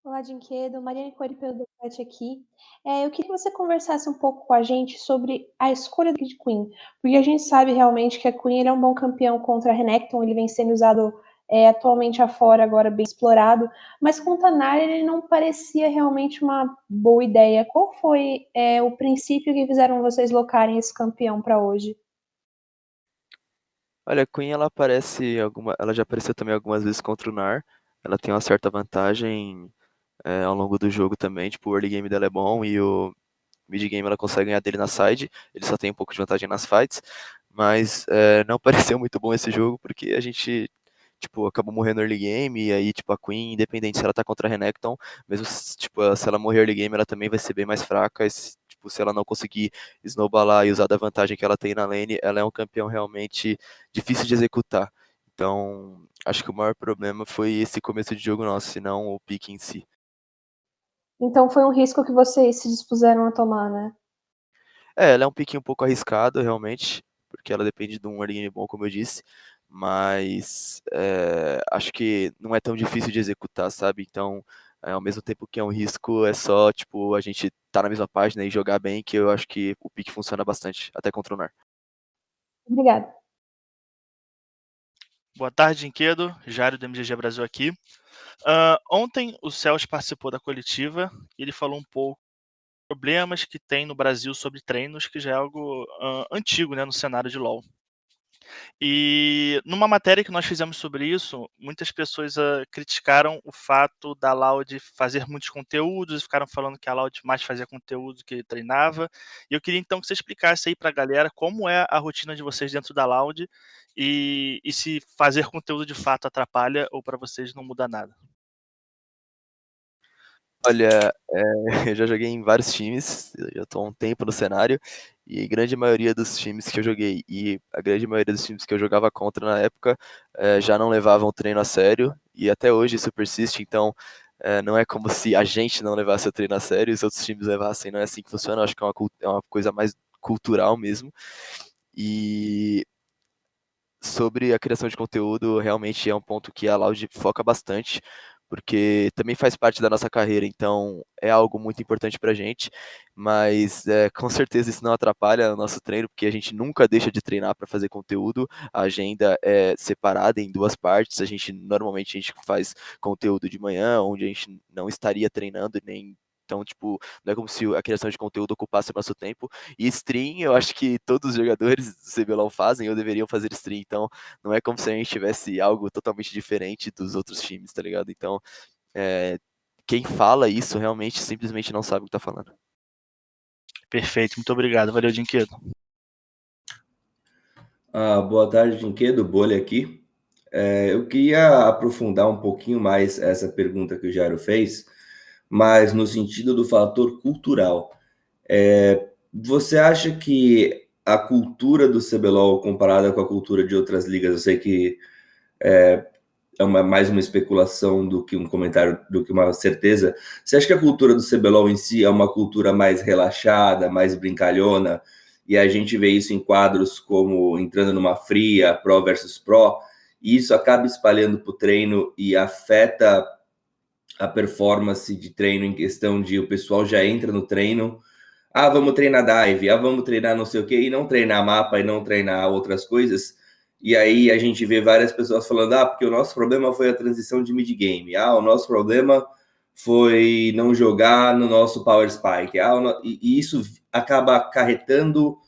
Olá, Dinquedo. Mariane Coelho pelo debate aqui. Eu queria que você conversasse um pouco com a gente sobre a escolha do Kid Queen, porque a gente sabe realmente que a Queen ele é um bom campeão contra a Renekton, ele vem sendo usado atualmente afora, agora bem explorado, mas contra a Nara ele não parecia realmente uma boa ideia. Qual foi o princípio que fizeram vocês locarem esse campeão para hoje? Olha, a Queen ela já apareceu também algumas vezes contra o Nar. Ela tem uma certa vantagem ao longo do jogo também. Tipo, o early game dela é bom e o mid game ela consegue ganhar dele na side. Ele só tem um pouco de vantagem nas fights, mas não pareceu muito bom esse jogo porque a gente tipo acabou morrendo early game e aí tipo a Queen, independente se ela tá contra a Renekton, mesmo tipo se ela morrer early game, ela também vai ser bem mais fraca. Tipo, se ela não conseguir snowballar e usar da vantagem que ela tem na lane, ela é um campeão realmente difícil de executar. Então, acho que o maior problema foi esse começo de jogo nosso, e não o pick em si. Então foi um risco que vocês se dispuseram a tomar, né? Ela é um pick um pouco arriscado, realmente, porque ela depende de um early game bom, como eu disse, mas acho que não é tão difícil de executar, sabe? Então, ao mesmo tempo que é um risco, é só, tipo, a gente tá na mesma página e jogar bem, que eu acho que o pick funciona bastante, até contra o Nar. Obrigada. Boa tarde, Inquedo. Jário do MGG Brasil aqui. Ontem o Celso participou da coletiva e ele falou um pouco dos problemas que tem no Brasil sobre treinos, que já é algo antigo, né, no cenário de LoL. E numa matéria que nós fizemos sobre isso, muitas pessoas criticaram o fato da Loud fazer muitos conteúdos, ficaram falando que a Loud mais fazia conteúdo que treinava. E eu queria então que você explicasse aí para a galera como é a rotina de vocês dentro da Loud e se fazer conteúdo de fato atrapalha ou para vocês não muda nada. Olha, eu já joguei em vários times, eu já tô há um tempo no cenário, e a grande maioria dos times que eu joguei e a grande maioria dos times que eu jogava contra na época já não levavam o treino a sério, e até hoje isso persiste, então não é como se a gente não levasse o treino a sério e os outros times levassem, não é assim que funciona, eu acho que é uma coisa mais cultural mesmo. E sobre a criação de conteúdo, realmente é um ponto que a Loud foca bastante, porque também faz parte da nossa carreira, então é algo muito importante pra gente, mas com certeza isso não atrapalha o nosso treino, porque a gente nunca deixa de treinar para fazer conteúdo, a agenda é separada em duas partes, normalmente a gente faz conteúdo de manhã, onde a gente não estaria treinando, nem então, tipo, não é como se a criação de conteúdo ocupasse o nosso tempo. E stream, eu acho que todos os jogadores do CBLOL fazem ou deveriam fazer stream. Então, não é como se a gente tivesse algo totalmente diferente dos outros times, tá ligado? Então, é, quem fala isso realmente simplesmente não sabe o que tá falando. Perfeito, muito obrigado. Valeu, Dinquedo. Boa tarde, Dinquedo, Bolha aqui. Eu queria aprofundar um pouquinho mais essa pergunta que o Jairo fez, mas no sentido do fator cultural. Você acha que a cultura do CBLOL comparada com a cultura de outras ligas, eu sei que mais uma especulação do que um comentário, do que uma certeza. Você acha que a cultura do CBLOL em si é uma cultura mais relaxada, mais brincalhona? E a gente vê isso em quadros como entrando numa fria, Pro versus Pro, e isso acaba espalhando para o treino e afeta a performance de treino em questão de o pessoal já entra no treino, vamos treinar dive, vamos treinar não sei o que, e não treinar mapa e não treinar outras coisas. E aí a gente vê várias pessoas falando, porque o nosso problema foi a transição de mid-game, o nosso problema foi não jogar no nosso Power Spike, e isso acaba acarretando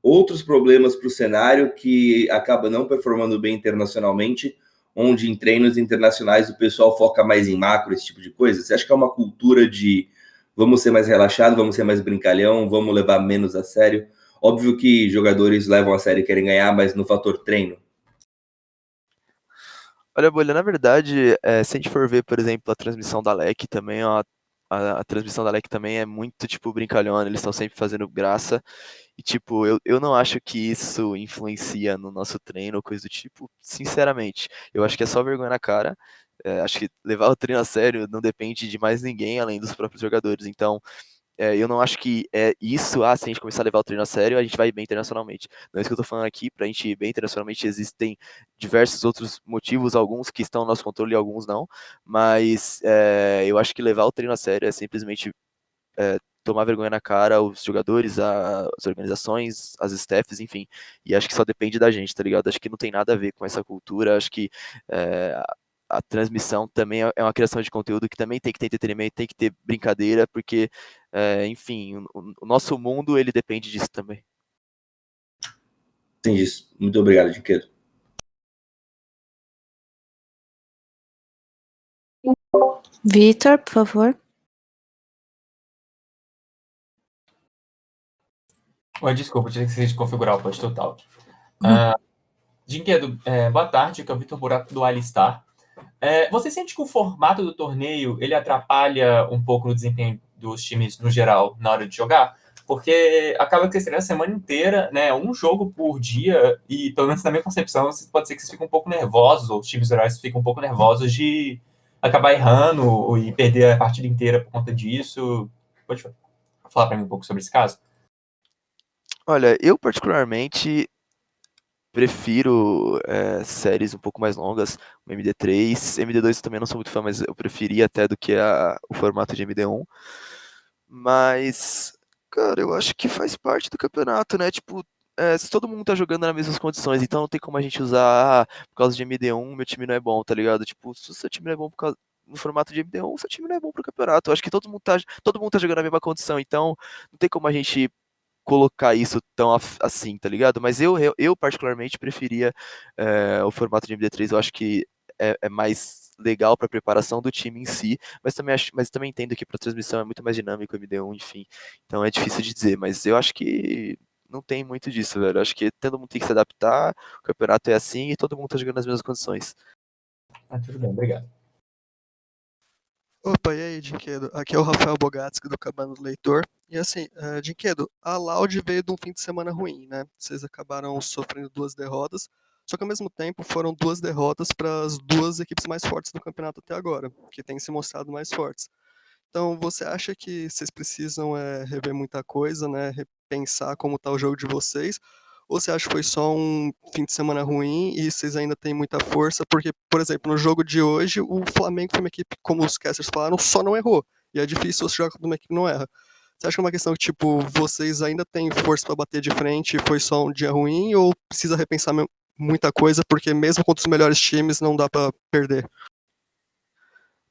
outros problemas para o cenário que acaba não performando bem internacionalmente, onde em treinos internacionais o pessoal foca mais em macro, esse tipo de coisa. Você acha que é uma cultura de vamos ser mais relaxado, vamos ser mais brincalhão, vamos levar menos a sério? Óbvio que jogadores levam a sério e querem ganhar, mas no fator treino. Olha, Bolha, na verdade, se a gente for ver, por exemplo, a transmissão da LEC também, ó, a transmissão da LEC também é muito, tipo, brincalhona, eles estão sempre fazendo graça. E, tipo, eu não acho que isso influencia no nosso treino ou coisa do tipo, sinceramente. Eu acho que é só vergonha na cara. Acho que levar o treino a sério não depende de mais ninguém além dos próprios jogadores. Então, eu não acho que é isso, se a gente começar a levar o treino a sério, a gente vai bem internacionalmente. Não é isso que eu tô falando aqui, pra gente ir bem internacionalmente existem diversos outros motivos, alguns que estão no nosso controle e alguns não, mas eu acho que levar o treino a sério é simplesmente tomar vergonha na cara os jogadores, as organizações, as staffs, enfim, e acho que só depende da gente, tá ligado? Acho que não tem nada a ver com essa cultura, acho que a transmissão também é uma criação de conteúdo que também tem que ter entretenimento, tem que ter brincadeira, porque, enfim, o nosso mundo, ele depende disso também. Entendi isso. Muito obrigado, Dinquedo. Vitor, por favor. Oi, desculpa, tinha que configurar o post total. Dinquedo, boa tarde, que é o Vitor Buraco do Alistar. Você sente que o formato do torneio ele atrapalha um pouco no desempenho dos times no geral na hora de jogar? Porque acaba que você treina a semana inteira, né? Um jogo por dia, e pelo menos na minha concepção, pode ser que vocês fiquem um pouco nervosos, ou os times gerais ficam um pouco nervosos de acabar errando e perder a partida inteira por conta disso. Pode falar para mim um pouco sobre esse caso? Olha, eu particularmente prefiro séries um pouco mais longas, o MD3, MD2 eu também não sou muito fã, mas eu preferia até do que o formato de MD1. Mas, cara, eu acho que faz parte do campeonato, né? Tipo, se todo mundo tá jogando nas mesmas condições, então não tem como a gente usar, por causa de MD1, meu time não é bom, tá ligado? Tipo, se o seu time não é bom no formato de MD1, seu time não é bom pro campeonato. Eu acho que todo mundo tá jogando na mesma condição, então não tem como a gente colocar isso tão assim, tá ligado? Mas eu particularmente preferia o formato de MD3, eu acho que é mais legal para preparação do time em si, mas também entendo que para transmissão é muito mais dinâmico o MD1, enfim. Então é difícil de dizer, mas eu acho que não tem muito disso, velho. Eu acho que todo mundo tem que se adaptar, o campeonato é assim e todo mundo tá jogando nas mesmas condições. Tudo bem, obrigado. Opa, e aí, Dinquedo? Aqui é o Rafael Bogatsky do Cabana do Leitor. E assim, Dinquedo, a Loud veio de um fim de semana ruim, né? Vocês acabaram sofrendo 2 derrotas, só que ao mesmo tempo foram 2 derrotas para as 2 equipes mais fortes do campeonato até agora, que têm se mostrado mais fortes. Então, você acha que vocês precisam rever muita coisa, né? Repensar como está o jogo de vocês? Ou você acha que foi só um fim de semana ruim e vocês ainda têm muita força? Porque, por exemplo, no jogo de hoje, o Flamengo foi uma equipe, como os casters falaram, só não errou. E é difícil você jogar contra uma equipe que não erra. Você acha que é uma questão que, tipo, vocês ainda têm força para bater de frente e foi só um dia ruim? Ou precisa repensar muita coisa, porque mesmo contra os melhores times não dá para perder?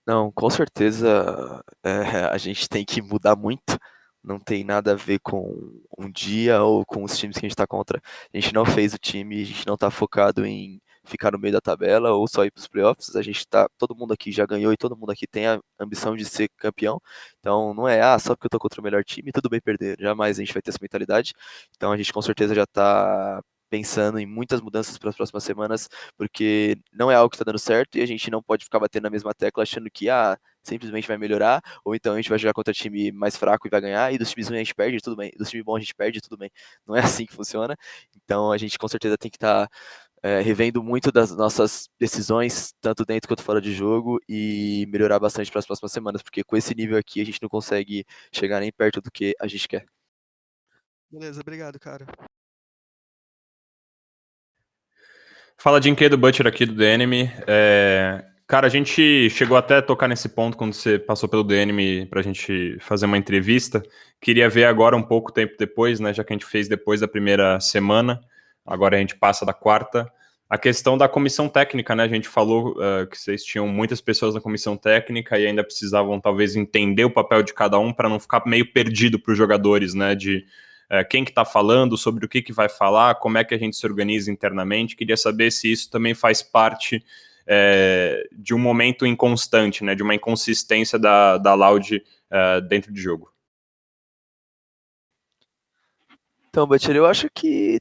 Não, com certeza a gente tem que mudar muito. Não tem nada a ver com um dia ou com os times que a gente está contra. A gente não fez o time, a gente não está focado em ficar no meio da tabela ou só ir para os playoffs. A gente tá, todo mundo aqui já ganhou e todo mundo aqui tem a ambição de ser campeão. Então não é só porque eu tô contra o melhor time, tudo bem perder. Jamais a gente vai ter essa mentalidade. Então a gente com certeza já está pensando em muitas mudanças para as próximas semanas, porque não é algo que está dando certo e a gente não pode ficar batendo na mesma tecla achando que simplesmente vai melhorar, ou então a gente vai jogar contra time mais fraco e vai ganhar, e dos times ruins a gente perde, tudo bem. Dos times bons a gente perde, tudo bem. Não é assim que funciona. Então a gente com certeza tem que estar revendo muito das nossas decisões, tanto dentro quanto fora de jogo, e melhorar bastante para as próximas semanas, porque com esse nível aqui a gente não consegue chegar nem perto do que a gente quer. Beleza, obrigado, cara. Fala, Dinquedo Butcher aqui do The Enemy. Cara, a gente chegou até a tocar nesse ponto quando você passou pelo The Enemy pra gente fazer uma entrevista. Queria ver agora um pouco tempo depois, né, já que a gente fez depois da primeira semana, agora a gente passa da quarta. A questão da comissão técnica, né, a gente falou que vocês tinham muitas pessoas na comissão técnica e ainda precisavam talvez entender o papel de cada um para não ficar meio perdido para os jogadores, né, de quem que está falando, sobre o que vai falar, como é que a gente se organiza internamente. Queria saber se isso também faz parte de um momento inconstante, né, de uma inconsistência da Loud dentro de jogo. Então, Butcher, eu acho que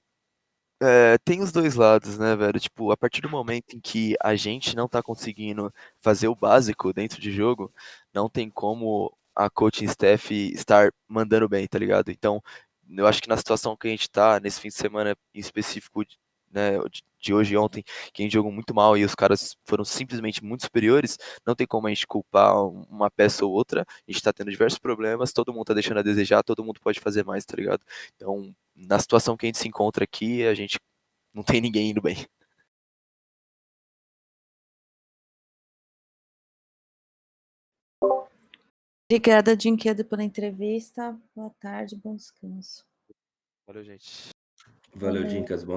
tem os dois lados, né, velho? Tipo, a partir do momento em que a gente não tá conseguindo fazer o básico dentro de jogo, não tem como a coaching staff estar mandando bem, tá ligado? Então, eu acho que na situação que a gente tá, nesse fim de semana em específico, né, de hoje e ontem, que a gente jogou muito mal e os caras foram simplesmente muito superiores, não tem como a gente culpar uma peça ou outra. A gente tá tendo diversos problemas, todo mundo tá deixando a desejar, todo mundo pode fazer mais, tá ligado? Então, na situação que a gente se encontra aqui, a gente não tem ninguém indo bem. Obrigada, Dinquedo, pela entrevista. Boa tarde, bom descanso. Valeu, gente. Valeu, Dincas. Bom